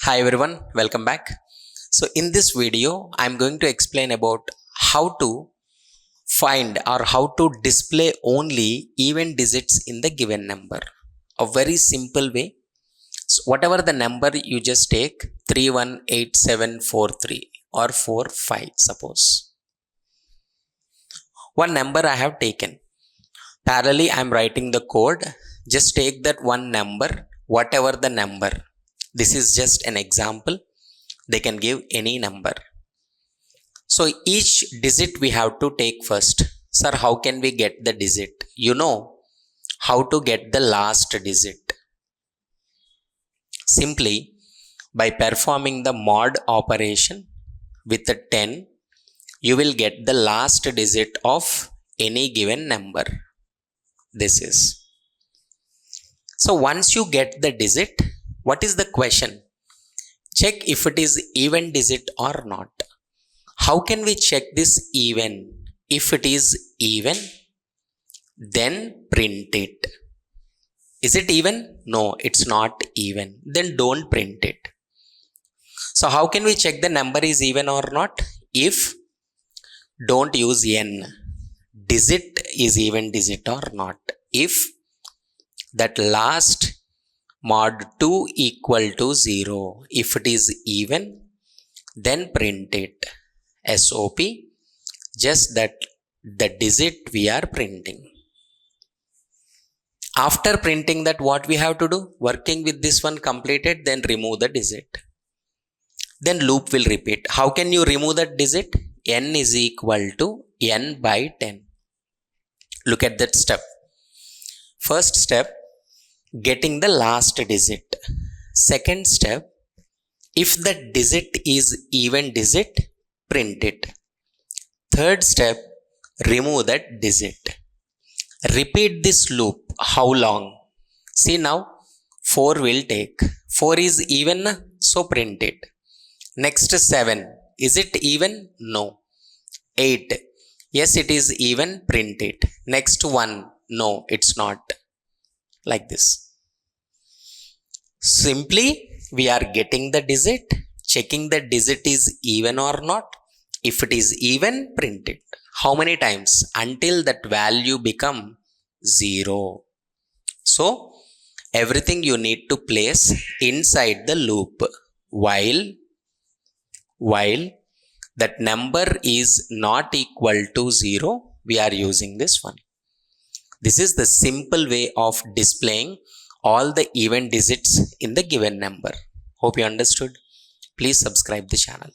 Hi everyone, welcome back. So in this video, I'm going to explain about how to find or how to display only even digits in the given number. A very simple way. So whatever the number you just take 318743 or 45 suppose. One number I have taken. Parallelly, I'm writing the code. Just take that one number, whatever the number. This is just an example. They can give any number. So each digit we have to take first. Sir, how can we get the digit? You know how to get the last digit. Simply by performing the mod operation with a 10, you will get the last digit of any given number. This is. So once you get the digit, what is the question? Check if it is even digit or not. How can we check this even? If it is even, then print it. Is it even? No, it's not even. Then don't print it. So how can we check the number is even or not? If don't use n. Digit is even digit or not. If that last mod 2 equal to 0. If it is even, then print it. SOP, just that the digit we are printing. After printing that, what we have to do? Working with this one completed, then remove the digit. Then loop will repeat. How can you remove that digit? N is equal to n by 10. Look at that step. First step, getting the last digit. Second step, if the digit is even digit, print it. Third step, remove that digit. Repeat this loop. How long? See now, 4 will take. 4 is even, so print it. Next 7, is it even? No. 8, yes it is even, print it. Next 1, no it's not. Like this. Simply, we are getting the digit, checking the digit is even or not. If it is even, print it. How many times? Until that value become 0. So, everything you need to place inside the loop. While that number is not equal to 0, we are using this one. This is the simple way of displaying all the even digits in the given number. Hope you understood. Please subscribe the channel.